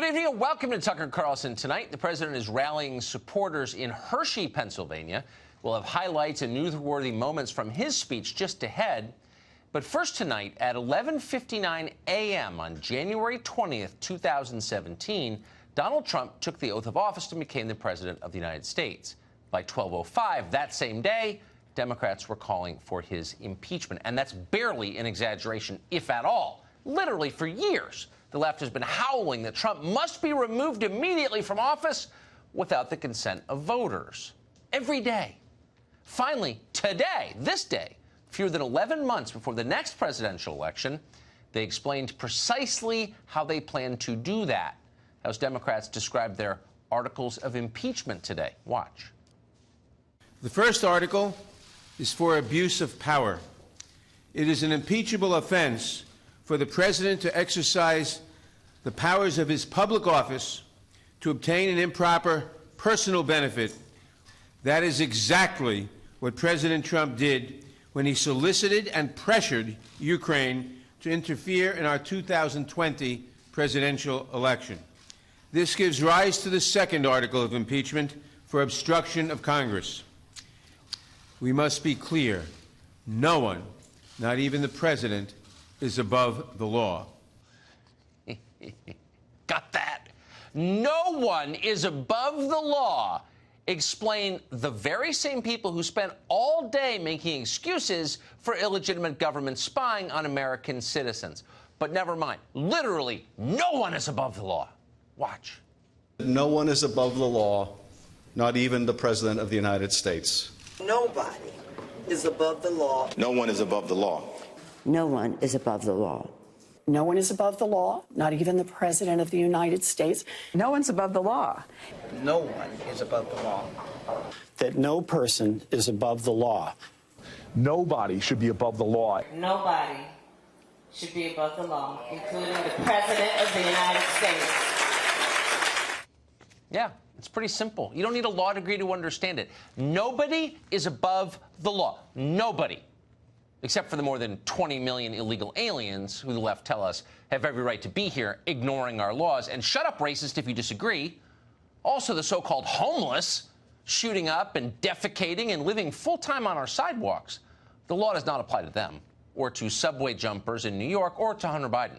evening and welcome to Tucker Carlson Tonight. The president is rallying supporters in Hershey, Pennsylvania. We'll have highlights and newsworthy moments from his speech just ahead. But first tonight at 11:59 a.m. on January 20th, 2017, Donald Trump took the oath of office and became the president of the United States. By 12:05 that same day, Democrats were calling for his impeachment. And that's barely an exaggeration, if at all. Literally for years, the left has been howling that Trump must be removed immediately from office without the consent of voters. Every day. Finally, today, this day, fewer than 11 months before the next presidential election, they explained precisely how they plan to do that. House Democrats described their articles of impeachment today. Watch. The first article is for abuse of power. It is an impeachable offense for the president to exercise the powers of his public office to obtain an improper personal benefit. That is exactly what President Trump did when he solicited and pressured Ukraine to interfere in our 2020 presidential election. This gives rise to the second article of impeachment for obstruction of Congress. We must be clear. No one, not even the president, is above the law. Got that? No one is above the law. Explain the very same people who spent all day making excuses for illegitimate government spying on American citizens. But never mind. Literally, no one is above the law. Watch. No one is above the law, not even the President of the United States. Nobody is above the law. No one is above the law. No one is above the law. No one is above the law, not even the President of the United States. No one's above the law. No one is above the law. That no person is above the law. Nobody should be above the law. Nobody should be above the law, including the President of the United States. Yeah, it's pretty simple. You don't need a law degree to understand it. Nobody is above the law. Nobody. Except for the more than 20 million illegal aliens who the left tell us have every right to be here, ignoring our laws. And shut up, racist, if you disagree. Also, the so-called homeless, shooting up and defecating and living full-time on our sidewalks. The law does not apply to them, or to subway jumpers in New York, or to Hunter Biden.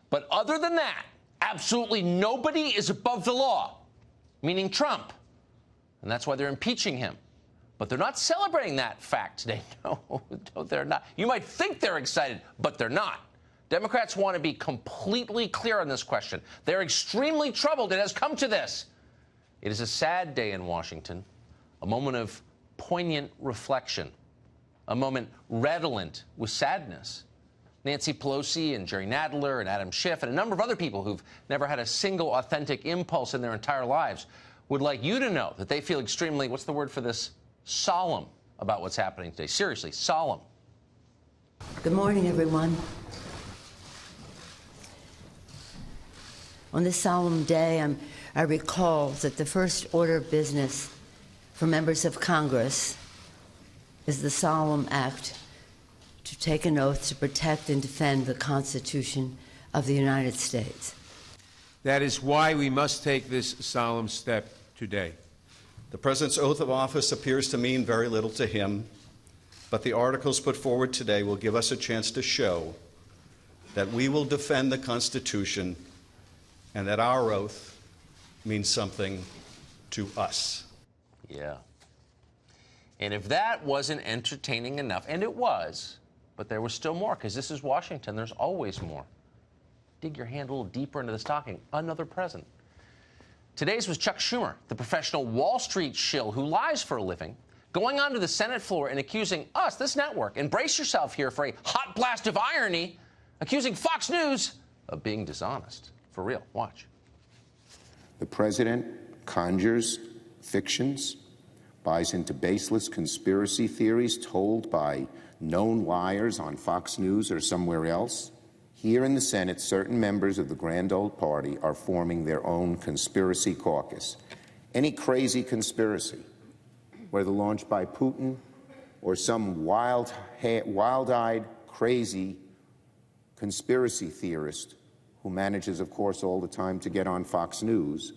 But other than that, absolutely nobody is above the law, meaning Trump. And that's why they're impeaching him. But they're not celebrating that fact today. No, they're not. You might think they're excited, but they're not. Democrats want to be completely clear on this question. They're extremely troubled. It has come to this. It is a sad day in Washington, a moment of poignant reflection, a moment redolent with sadness. Nancy Pelosi and Jerry Nadler and Adam Schiff and a number of other people who've never had a single authentic impulse in their entire lives would like you to know that they feel extremely, what's the word for this? Solemn about what's happening today. Seriously, solemn. Good morning, everyone. On this solemn day, I recall that the first order of business for members of Congress is the solemn act to take an oath to protect and defend the Constitution of the United States. That is why we must take this solemn step today. The President's oath of office appears to mean very little to him, but the articles put forward today will give us a chance to show that we will defend the Constitution and that our oath means something to us. Yeah. And if that wasn't entertaining enough, and it was, but there was still more, because this is Washington, there's always more. Dig your hand a little deeper into the stocking. Another present. Today's was Chuck Schumer, the professional Wall Street shill who lies for a living, going onto the Senate floor and accusing us, this network, and brace yourself here for a hot blast of irony, accusing Fox News of being dishonest. For real. Watch. The president conjures fictions, buys into baseless conspiracy theories told by known liars on Fox News or somewhere else. Here in the Senate, certain members of the grand old party are forming their own conspiracy caucus. Any crazy conspiracy, whether launched by Putin or some wild-eyed, crazy conspiracy theorist who manages, of course, all the time to get on Fox News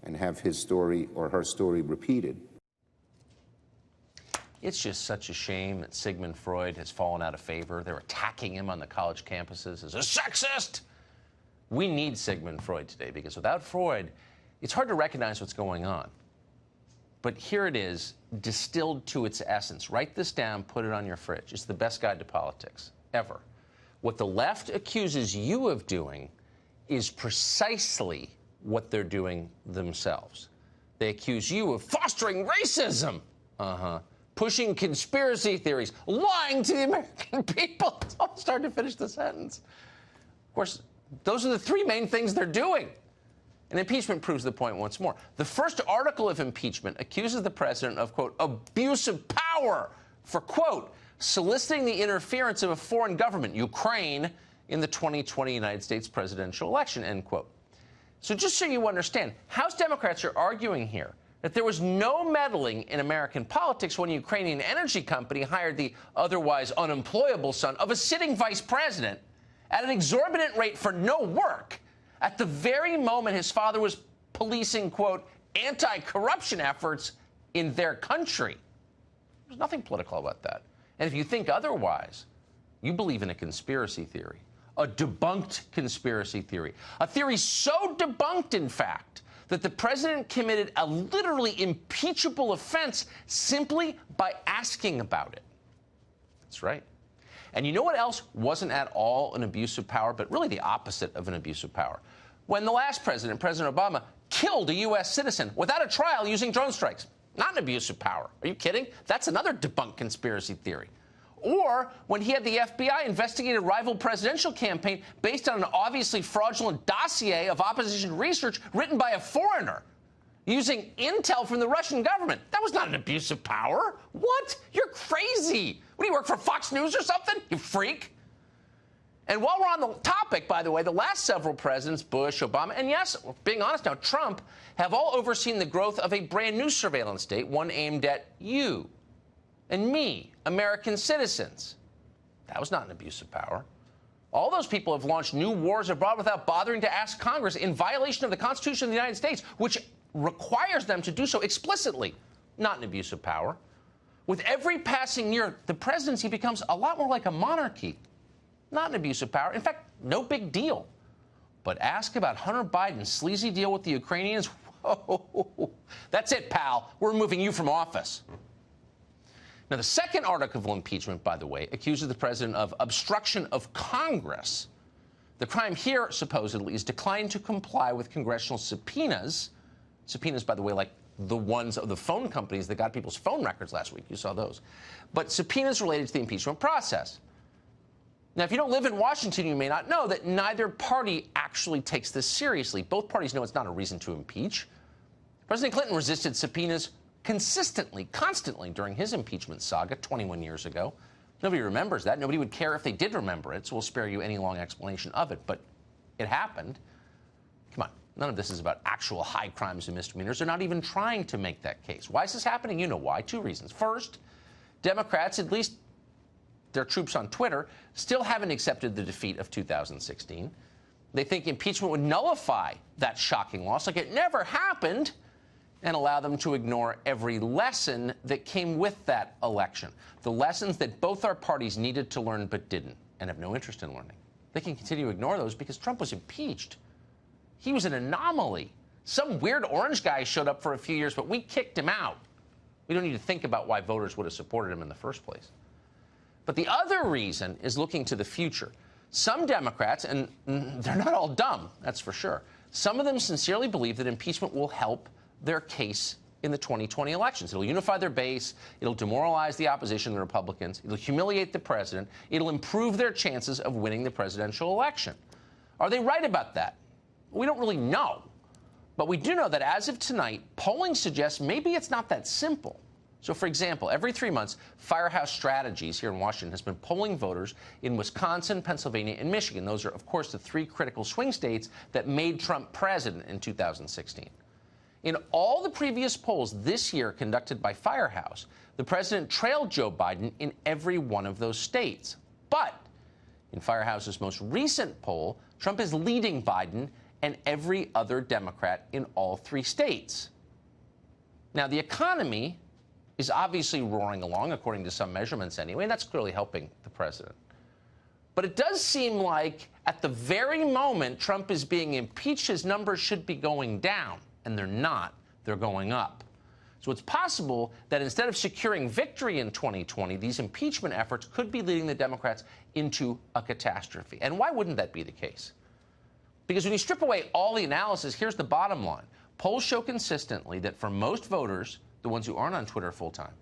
and have his story or her story repeated. It's just such a shame that Sigmund Freud has fallen out of favor. They're attacking him on the college campuses as a sexist. We need Sigmund Freud today, because without Freud, it's hard to recognize what's going on. But here it is, distilled to its essence. Write this down, put it on your fridge. It's the best guide to politics ever. What the left accuses you of doing is precisely what they're doing themselves. They accuse you of fostering racism, pushing conspiracy theories, lying to the American people. It's almost hard to finish the sentence. Of course, those are the three main things they're doing. And impeachment proves the point once more. The first article of impeachment accuses the president of, quote, abuse of power for, quote, soliciting the interference of a foreign government, Ukraine, in the 2020 United States presidential election, end quote. So just so you understand, House Democrats are arguing here that there was no meddling in American politics when a Ukrainian energy company hired the otherwise unemployable son of a sitting vice president at an exorbitant rate for no work at the very moment his father was policing, quote, anti-corruption efforts in their country. There's nothing political about that. And if you think otherwise, you believe in a conspiracy theory, a debunked conspiracy theory, a theory so debunked, in fact, that the president committed a literally impeachable offense simply by asking about it. That's right. And you know what else wasn't at all an abuse of power, but really the opposite of an abuse of power? When the last president, President Obama, killed a U.S. citizen without a trial using drone strikes. Not an abuse of power. Are you kidding? That's another debunked conspiracy theory. Or when he had the FBI investigate a rival presidential campaign based on an obviously fraudulent dossier of opposition research written by a foreigner using intel from the Russian government. That was not an abuse of power. What? You're crazy. What, do you work for Fox News or something, you freak? And while we're on the topic, by the way, the last several presidents, Bush, Obama, and yes, being honest now, Trump, have all overseen the growth of a brand new surveillance state, one aimed at you and me, American citizens. That was not an abuse of power. All those people have launched new wars abroad without bothering to ask Congress in violation of the Constitution of the United States, which requires them to do so explicitly. Not an abuse of power. With every passing year, the presidency becomes a lot more like a monarchy. Not an abuse of power. In fact, no big deal. But ask about Hunter Biden's sleazy deal with the Ukrainians. Whoa, that's it, pal. We're removing you from office. Now, the second article of impeachment, by the way, accuses the president of obstruction of Congress. The crime here, supposedly, is declining to comply with congressional subpoenas. Subpoenas, by the way, like the ones of the phone companies that got people's phone records last week. You saw those. But subpoenas related to the impeachment process. Now, if you don't live in Washington, you may not know that neither party actually takes this seriously. Both parties know it's not a reason to impeach. President Clinton resisted subpoenas consistently, constantly during his impeachment saga 21 years ago. Nobody remembers that. Nobody would care if they did remember it, so we'll spare you any long explanation of it. But it happened. Come on. None of this is about actual high crimes and misdemeanors. They're not even trying to make that case. Why is this happening? You know why. Two reasons. First, Democrats, at least their troops on Twitter, still haven't accepted the defeat of 2016. They think impeachment would nullify that shocking loss like it never happened and allow them to ignore every lesson that came with that election. The lessons that both our parties needed to learn but didn't and have no interest in learning. They can continue to ignore those because Trump was impeached. He was an anomaly. Some weird orange guy showed up for a few years, but we kicked him out. We don't need to think about why voters would have supported him in the first place. But the other reason is looking to the future. Some Democrats, and they're not all dumb, that's for sure, some of them sincerely believe that impeachment will help their case in the 2020 elections. It'll unify their base. It'll demoralize the opposition, the Republicans. It'll humiliate the president. It'll improve their chances of winning the presidential election. Are they right about that? We don't really know. But we do know that as of tonight, polling suggests maybe it's not that simple. So, for example, every 3 months, Firehouse Strategies here in Washington has been polling voters in Wisconsin, Pennsylvania, and Michigan. Those are, of course, the three critical swing states that made Trump president in 2016. In all the previous polls this year conducted by Firehouse, the president trailed Joe Biden in every one of those states. But In Firehouse's most recent poll, Trump is leading Biden and every other Democrat in all 3 states. Now, the economy is obviously roaring along, according to some measurements anyway, and that's clearly helping the president. But it does seem like at the very moment Trump is being impeached, his numbers should be going down, and they're not. They're going up. So it's possible that instead of securing victory in 2020, these impeachment efforts could be leading the Democrats into a catastrophe. And why wouldn't that be the case? Because when you strip away all the analysis, here's the bottom line. Polls show consistently that for most voters, the ones who aren't on Twitter full-time,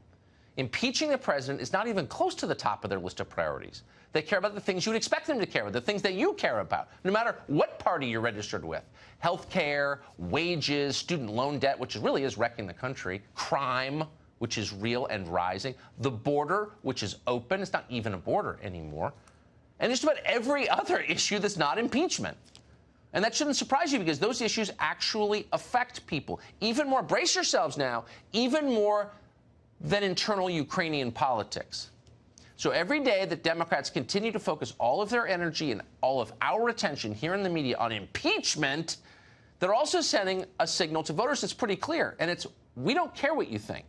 impeaching the president is not even close to the top of their list of priorities. They care about the things you would expect them to care about, the things that you care about, no matter what party you're registered with. Health care, wages, student loan debt, which really is wrecking the country, crime, which is real and rising, the border, which is open. It's not even a border anymore. And just about every other issue that's not impeachment. And that shouldn't surprise you because those issues actually affect people. Even more, brace yourselves now, even more than internal Ukrainian politics. So every day that Democrats continue to focus all of their energy and all of our attention here in the media on impeachment, they're also sending a signal to voters that's pretty clear. And it's, we don't care what you think.